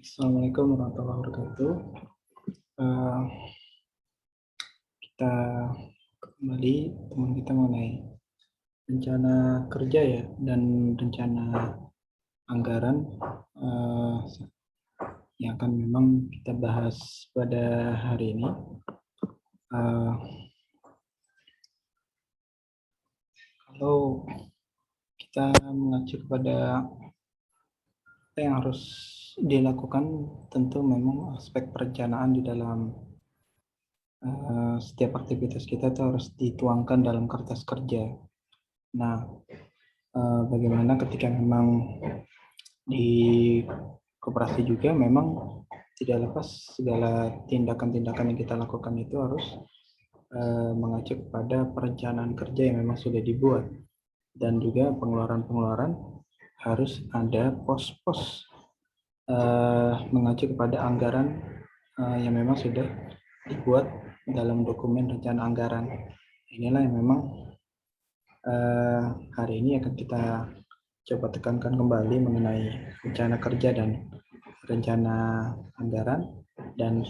Assalamualaikum warahmatullahi wabarakatuh. Eh, kita kembali teman kita mengenai rencana kerja ya dan rencana anggaran eh, yang akan memang kita bahas pada hari ini. Eh, Kalau kita mengacu kepada apa yang harus dilakukan, tentu memang aspek perencanaan di dalam setiap aktivitas kita itu harus dituangkan dalam kertas kerja. Nah, bagaimana ketika memang di koperasi juga memang tidak lepas segala tindakan-tindakan yang kita lakukan itu harus mengacu kepada perencanaan kerja yang memang sudah dibuat, dan juga pengeluaran-pengeluaran harus ada pos-pos mengacu kepada anggaran yang memang sudah dibuat dalam dokumen rencana anggaran. Inilah yang memang hari ini akan kita coba tekankan kembali mengenai rencana kerja dan rencana anggaran dan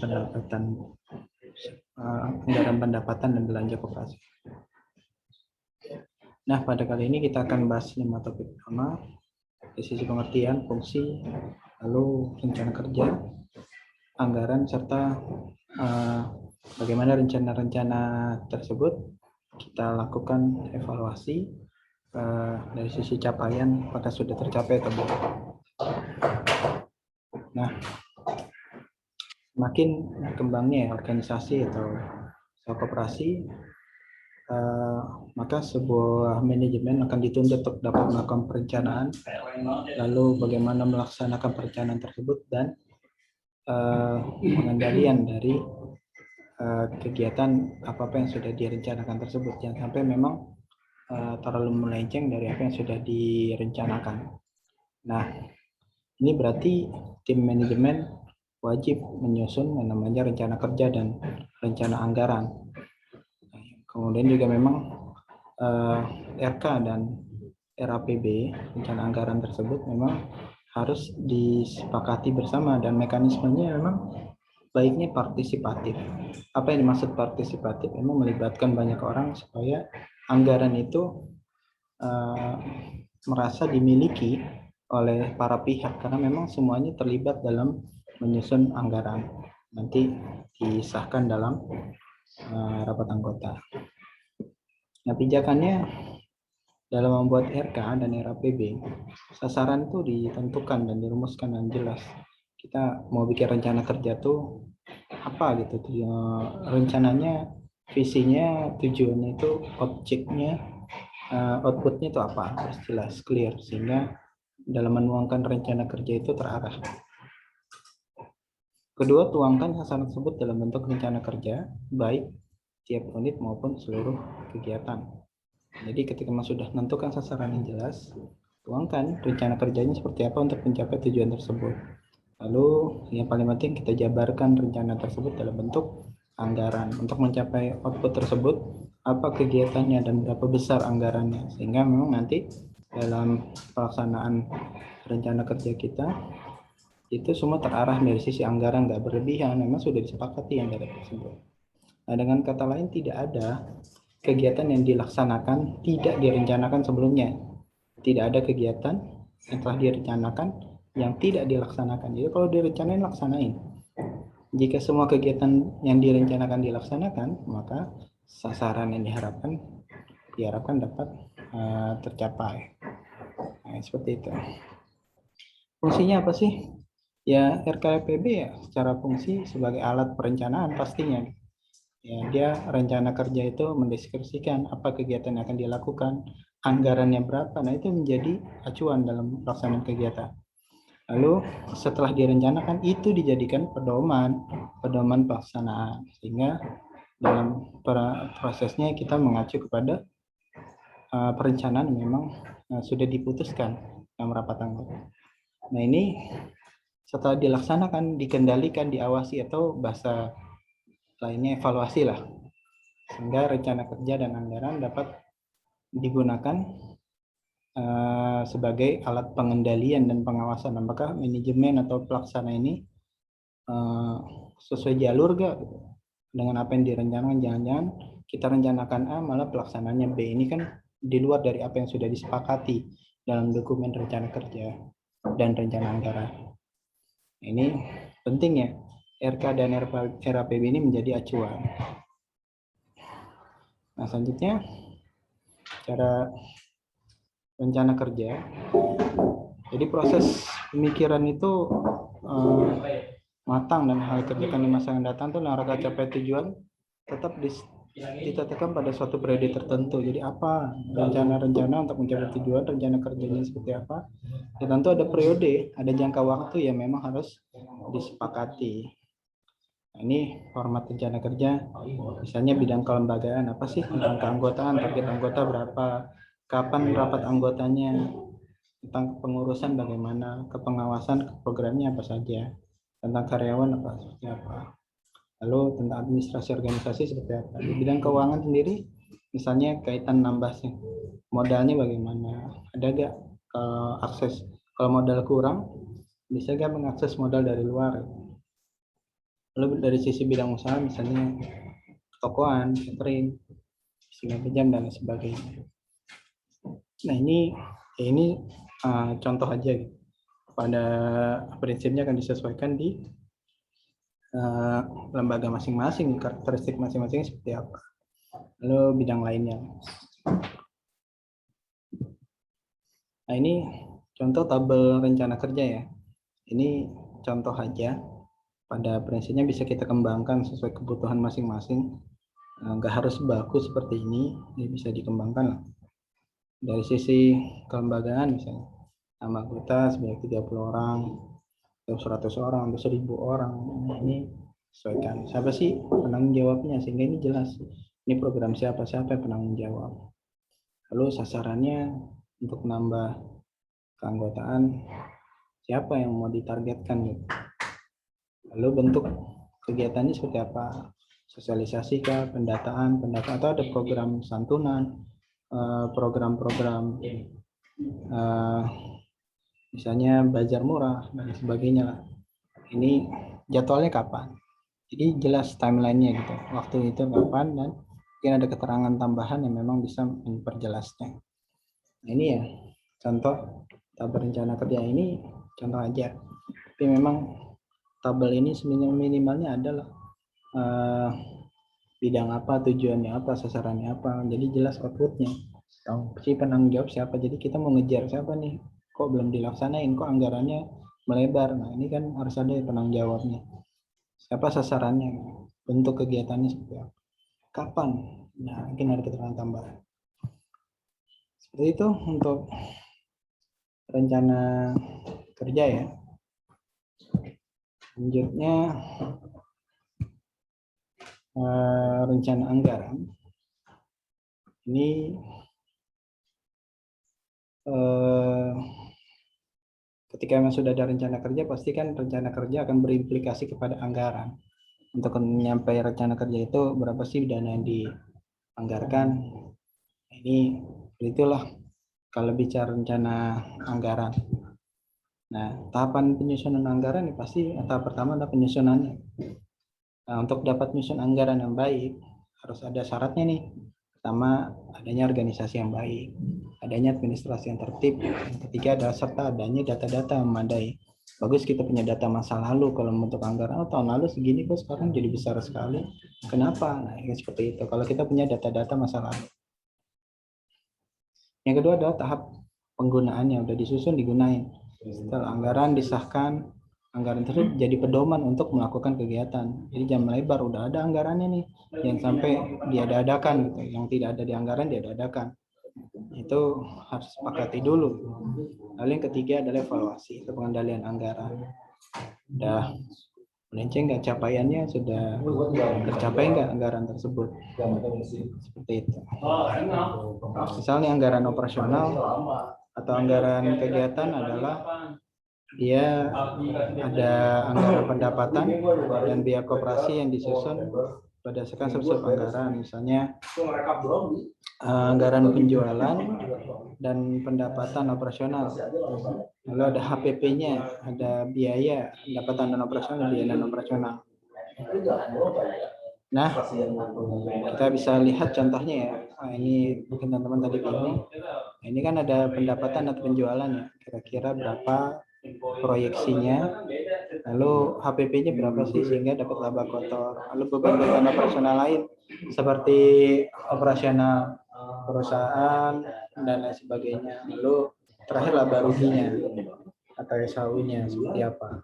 anggaran pendapatan dan belanja koperasi. Nah, pada kali ini kita akan bahas 5 topik utama, dari sisi pengertian, fungsi, lalu rencana kerja, anggaran, serta bagaimana rencana-rencana tersebut kita lakukan evaluasi dari sisi capaian, apakah sudah tercapai atau belum. Nah, semakin berkembangnya organisasi atau koperasi, maka sebuah manajemen akan dituntut untuk dapat melakukan perencanaan, lalu bagaimana melaksanakan perencanaan tersebut, dan pengendalian dari kegiatan apa-apa yang sudah direncanakan tersebut. Jangan sampai memang terlalu melenceng dari apa yang sudah direncanakan. Nah, ini berarti tim manajemen wajib menyusun yang namanya rencana kerja dan rencana anggaran. Kemudian juga memang RK dan RAPB, rencana anggaran tersebut memang harus disepakati bersama, dan mekanismenya memang baiknya partisipatif. Apa yang dimaksud partisipatif? Memang melibatkan banyak orang supaya anggaran itu merasa dimiliki oleh para pihak, karena memang semuanya terlibat dalam menyusun anggaran. Nanti disahkan dalam rapat anggota. Nah, pijakannya dalam membuat RK dan RAPB, sasaran itu ditentukan dan dirumuskan dengan jelas. Kita mau bikin rencana kerja tuh apa gitu, rencananya, visinya, tujuannya itu, objeknya, outputnya itu apa, harus jelas, clear, sehingga dalam menuangkan rencana kerja itu terarah. Kedua, tuangkan sasaran tersebut dalam bentuk rencana kerja, baik tiap unit maupun seluruh kegiatan. Jadi ketika sudah menentukan sasaran yang jelas, tuangkan rencana kerjanya seperti apa untuk mencapai tujuan tersebut. Lalu yang paling penting, kita jabarkan rencana tersebut dalam bentuk anggaran. Untuk mencapai output tersebut, apa kegiatannya dan berapa besar anggarannya, sehingga memang nanti dalam pelaksanaan rencana kerja kita itu semua terarah dari sisi anggaran, nggak berlebihan, memang sudah disepakati anggaran tersebut. Nah, dengan kata lain, tidak ada kegiatan yang dilaksanakan tidak direncanakan sebelumnya. Tidak ada kegiatan yang telah direncanakan yang tidak dilaksanakan. Jadi kalau direncanain, laksanain. Jika semua kegiatan yang direncanakan dilaksanakan, maka sasaran yang diharapkan dapat tercapai. Nah, seperti itu. Fungsinya apa sih? Ya, RKPB ya secara fungsi sebagai alat perencanaan pastinya. Ya, dia rencana kerja itu mendeskripsikan apa kegiatan yang akan dilakukan, anggarannya berapa. Nah, itu menjadi acuan dalam pelaksanaan kegiatan. Lalu setelah direncanakan, itu dijadikan pedoman pelaksanaan, sehingga dalam prosesnya kita mengacu kepada perencanaan yang memang sudah diputuskan dalam rapat anggota. Nah, ini setelah dilaksanakan, dikendalikan, diawasi, atau bahasa lainnya evaluasi lah, sehingga rencana kerja dan anggaran dapat digunakan sebagai alat pengendalian dan pengawasan. Apakah manajemen atau pelaksana ini sesuai jalur gak dengan apa yang direncanakan? Jangan-jangan kita rencanakan A malah pelaksananya B. Ini kan di luar dari apa yang sudah disepakati dalam dokumen rencana kerja dan rencana anggaran. Ini penting ya, RK dan RAPB ini menjadi acuan. Nah, selanjutnya cara rencana kerja. Jadi proses pemikiran itu matang dan hal kerjakan di masa yang datang tuh rangka capai tujuan tetap ditetapkan pada suatu periode tertentu. Jadi apa rencana-rencana untuk mencapai tujuan, rencana kerjanya seperti apa? Ya tentu ada periode, ada jangka waktu yang memang harus disepakati. Nah, ini format rencana kerja, misalnya bidang kelembagaan apa sih, tentang keanggotaan, target anggota berapa, kapan rapat anggotanya, tentang pengurusan bagaimana, kepengawasan programnya apa saja, tentang karyawan apa seperti apa, lalu tentang administrasi organisasi seperti apa. Di bidang keuangan sendiri, misalnya kaitan nambah modalnya bagaimana, ada gak akses, kalau modal kurang bisa gak mengakses modal dari luar. Lalu dari sisi bidang usaha misalnya tokoan, catering, singgah pinjam dan sebagainya. Nah ini contoh aja gitu. Pada prinsipnya akan disesuaikan di lembaga masing-masing, karakteristik masing-masing seperti apa. Lalu bidang lainnya. Nah ini contoh tabel rencana kerja ya. Ini contoh aja. Pada prinsipnya bisa kita kembangkan sesuai kebutuhan masing-masing. Nggak harus baku seperti ini bisa dikembangkan lah. Dari sisi kelembagaan misalnya, nama anggota sebanyak 30 orang, atau 100 orang, atau 1000 orang. Ini sesuaikan. Siapa sih penanggung jawabnya, sehingga ini jelas. Ini program siapa yang penanggung jawab. Lalu sasarannya untuk menambah keanggotaan, siapa yang mau ditargetkan gitu. Lalu bentuk kegiatannya seperti apa? Sosialisasi kah, pendataan atau ada program santunan, program-program misalnya bazar murah dan sebagainya lah. Ini jadwalnya kapan? Jadi jelas timelinenya gitu. Waktu itu kapan dan mungkin ada keterangan tambahan yang memang bisa memperjelasnya. Nah, ini ya contoh tabel rencana kerja, ini contoh aja. Tapi memang tabel ini minimalnya adalah bidang apa, tujuannya apa, sasarannya apa. Jadi jelas outputnya. Tahu si penanggung jawab siapa. Jadi kita mau ngejar siapa nih? Kok belum dilaksanain? Kok anggarannya melebar? Nah ini kan harus ada penanggung jawabnya. Siapa sasarannya? Bentuk kegiatannya seperti apa? Kapan? Nah mungkin ada keterangan tambahan. Seperti itu untuk rencana kerja ya. Selanjutnya rencana anggaran. Ini ketika memang sudah ada rencana kerja, pasti kan rencana kerja akan berimplikasi kepada anggaran. Untuk menyampai rencana kerja itu berapa sih dana yang dianggarkan? Ini itulah kalau bicara rencana anggaran. Nah, tahapan penyusunan anggaran ini pasti tahap pertama adalah penyusunannya. Nah, untuk dapat menyusun anggaran yang baik harus ada syaratnya nih. Pertama, adanya organisasi yang baik, adanya administrasi yang tertib. Yang ketiga adalah serta adanya data-data yang memadai. Bagus kita punya data masa lalu kalau untuk anggaran. Oh, tahun lalu segini kok sekarang jadi besar sekali. Kenapa? Nah, ini seperti itu. Kalau kita punya data-data masa lalu. Yang kedua adalah tahap penggunaannya, udah disusun digunain. Setelah anggaran disahkan, anggaran tersebut jadi pedoman untuk melakukan kegiatan. Jadi jangan melebar, udah ada anggarannya nih, yang sampai diada-adakan gitu. Yang tidak ada di anggaran diada-adakan. Itu harus sepakati dulu. Lalu yang ketiga adalah evaluasi atau pengendalian anggaran. Udah melenceng nggak capaiannya, sudah tercapai nggak anggaran tersebut, seperti itu. Misalnya anggaran operasional atau anggaran kegiatan adalah dia ada anggaran pendapatan dan biaya koperasi yang disusun berdasarkan subsub anggaran. Misalnya anggaran penjualan dan pendapatan operasional. Lalu ada HPP-nya, ada biaya pendapatan dan operasional, biaya dan operasional. Nah, kita bisa lihat contohnya ya. Nah, ini mungkin teman-teman tadi bingung. Nah, ini kan ada pendapatan atau penjualan ya. Kira-kira berapa proyeksinya, lalu HPP-nya berapa sih sehingga dapat laba kotor. Lalu beban-beban operasional lain seperti operasional perusahaan dan lain sebagainya. Lalu terakhir laba ruginya atau SHU-nya seperti apa.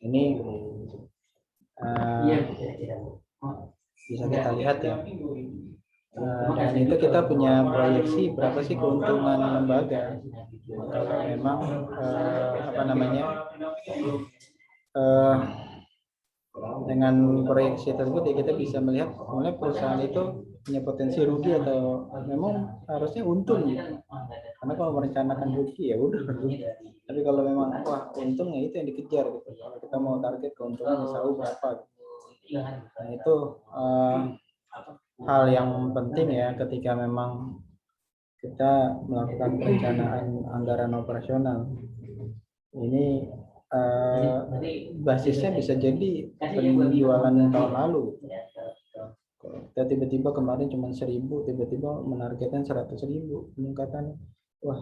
Ini bisa kita lihat ya. Dan itu kita punya proyeksi berapa sih keuntungan lembaga kalau memang dengan proyeksi tersebut ya kita bisa melihat mulai perusahaan itu punya potensi rugi atau memang harusnya untung gitu. Karena kalau merencanakan rugi ya udah rugi. Tapi kalau memang wah untung ya itu yang dikejar gitu. Kalau kita mau target keuntungan selalu berapa. Nah itu hal yang penting ya ketika memang kita melakukan perencanaan anggaran operasional. Ini basisnya bisa jadi penjualan tahun lalu. Kita tiba-tiba kemarin cuma 1.000, tiba-tiba menargetkan 100.000 peningkatan. Wah,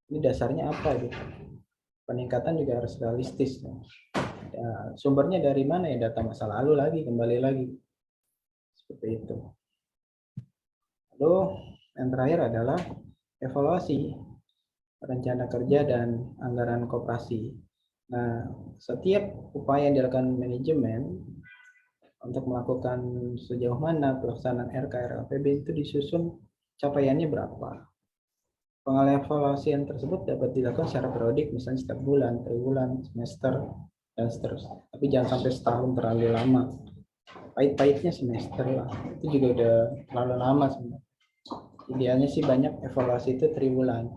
ini dasarnya apa gitu? Peningkatan juga harus realistis. Ya, sumbernya dari mana ya? Data masa lalu lagi, kembali lagi. Seperti itu. Lalu yang terakhir adalah evaluasi rencana kerja dan anggaran koperasi. Nah, setiap upaya yang dilakukan manajemen untuk melakukan sejauh mana pelaksanaan RKRLPB itu disusun capaiannya berapa. Pengevaluasian tersebut dapat dilakukan secara periodik, misalnya setiap bulan, triwulan, semester, dan seterusnya. Tapi jangan sampai setahun terlalu lama. Pahit-pahitnya semester lah. Itu juga udah terlalu lama sebenarnya. Idealnya sih banyak evaluasi itu triwulan,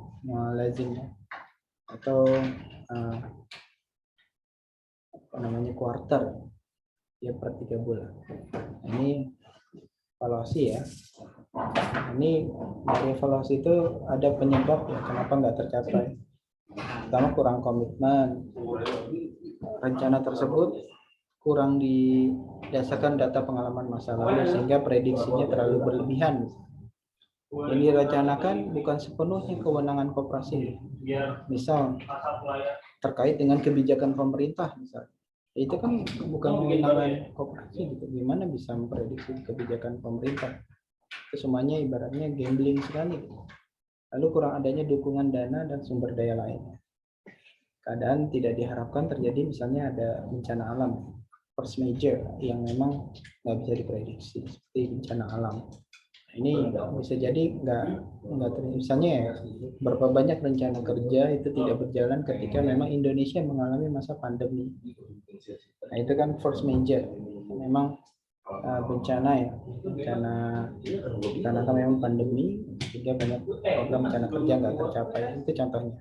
lazimnya. Atau quarter ya per 3 bulan. Ini evaluasi ya. Ini dari evaluasi itu ada penyebab ya kenapa nggak tercapai. Pertama kurang komitmen, rencana tersebut kurang didasarkan data pengalaman masa lalu sehingga prediksinya terlalu berlebihan. Yang direncanakan bukan sepenuhnya kewenangan koperasi. Misal terkait dengan kebijakan pemerintah misalnya. Itu kan bukan kewenangan koperasi gitu. Gimana bisa memprediksi kebijakan pemerintah? Itu semuanya ibaratnya gambling sekali. Lalu kurang adanya dukungan dana dan sumber daya lainnya. Keadaan tidak diharapkan terjadi misalnya ada bencana alam, force major yang memang nggak bisa diprediksi seperti bencana alam. Ini bisa jadi misalnya ya, berapa banyak rencana kerja itu tidak berjalan ketika memang Indonesia mengalami masa pandemi. Nah itu kan force major, memang bencana ya, bencana karena kan memang pandemi sehingga banyak program rencana kerja nggak tercapai. Itu contohnya.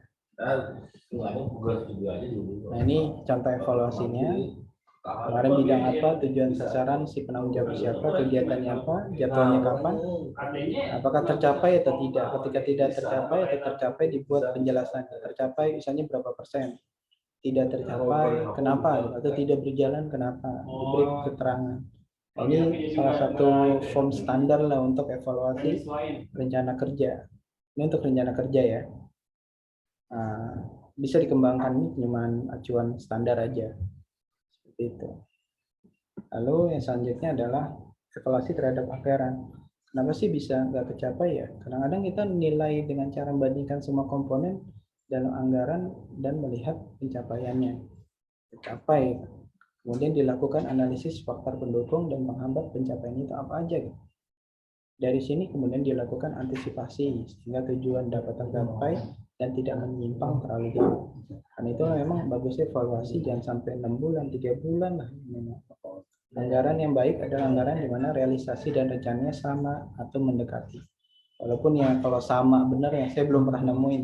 Nah ini contoh evaluasinya. Kemarin bidang apa, tujuan sasaran, si penanggung jawab siapa, kegiatannya apa, jadwalnya kapan, apakah tercapai atau tidak. Ketika tidak tercapai atau tercapai dibuat penjelasan. Tercapai misalnya berapa persen, tidak tercapai kenapa, atau tidak berjalan kenapa, diberi keterangan. Nah, ini salah satu form standar lah untuk evaluasi rencana kerja. Ini untuk rencana kerja ya. Bisa dikembangkan ini cuma acuan standar aja. Itu. Lalu yang selanjutnya adalah evaluasi terhadap anggaran. Kenapa sih bisa nggak tercapai ya? Kadang-kadang kita nilai dengan cara membandingkan semua komponen dalam anggaran dan melihat pencapaiannya. Tercapai. Kemudian dilakukan analisis faktor pendukung dan menghambat pencapaian itu apa aja. Gitu. Dari sini kemudian dilakukan antisipasi sehingga tujuan dapat tercapai dan tidak menyimpang terlalu jauh. Karena itu memang bagusnya evaluasi jangan sampai 6 bulan, 3 bulan lah. Anggaran yang baik adalah anggaran di mana realisasi dan rencananya sama atau mendekati. Walaupun ya kalau sama benar ya saya belum pernah nemuin.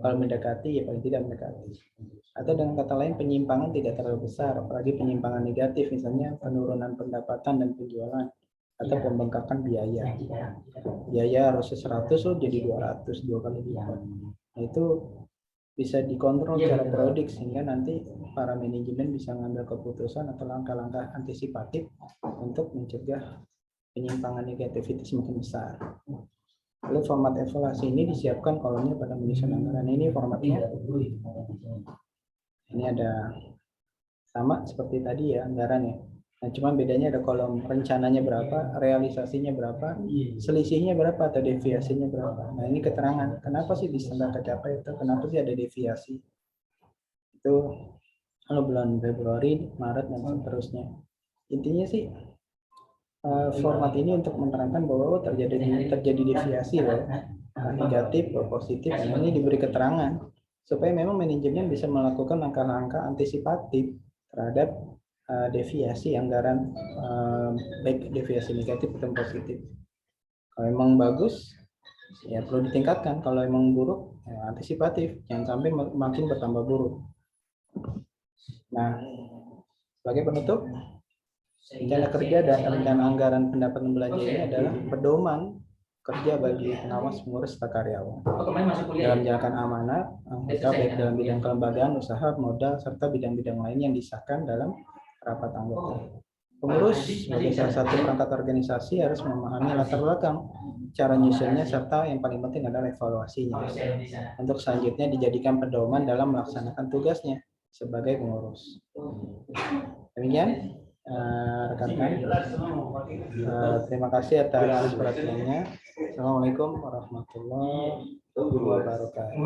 Kalau mendekati ya paling tidak mendekati. Atau dengan kata lain penyimpangan tidak terlalu besar, apalagi penyimpangan negatif misalnya penurunan pendapatan dan penjualan atau pembengkakan biaya. Biaya harusnya 100 loh jadi 200, 2 kali lipat. Nah, itu bisa dikontrol secara periodik sehingga nanti para manajemen bisa mengambil keputusan atau langkah-langkah antisipatif untuk mencegah penyimpangan negatif itu semakin besar. Lalu format evaluasi ini disiapkan kolomnya pada penyusunan anggaran. Ini formatnya. Ini ada sama seperti tadi ya anggaran ya. Nah, cuma bedanya ada kolom rencananya berapa, realisasinya berapa, selisihnya berapa atau deviasinya berapa. Nah, ini keterangan kenapa sih bisa nggak tercapai itu, kenapa sih ada deviasi. Itu kalau bulan Februari, Maret dan seterusnya. Intinya sih format ini untuk menerangkan bahwa terjadi deviasi loh, negatif atau positif. Nah, ini diberi keterangan supaya memang manajemen bisa melakukan langkah-langkah antisipatif terhadap deviasi anggaran, baik deviasi negatif atau positif. Kalau memang bagus ya perlu ditingkatkan, kalau memang buruk ya antisipatif, jangan sampai makin bertambah buruk. Nah, sebagai penutup, rencana kerja dan rencana anggaran pendapatan belanja ini adalah pedoman kerja bagi pengawas, pengurus, serta karyawan dalam menjalankan amanat anggota baik dalam bidang kelembagaan, usaha, modal, serta bidang-bidang lain yang disahkan dalam rapat anggota. Pengurus sebagai salah satu perangkat organisasi harus memahami latar belakang, cara nyusunnya, serta yang paling penting adalah evaluasinya. Untuk selanjutnya dijadikan pedoman dalam melaksanakan tugasnya sebagai pengurus. Demikian rekan-rekan. Terima kasih atas perhatiannya. Assalamualaikum warahmatullahi wabarakatuh.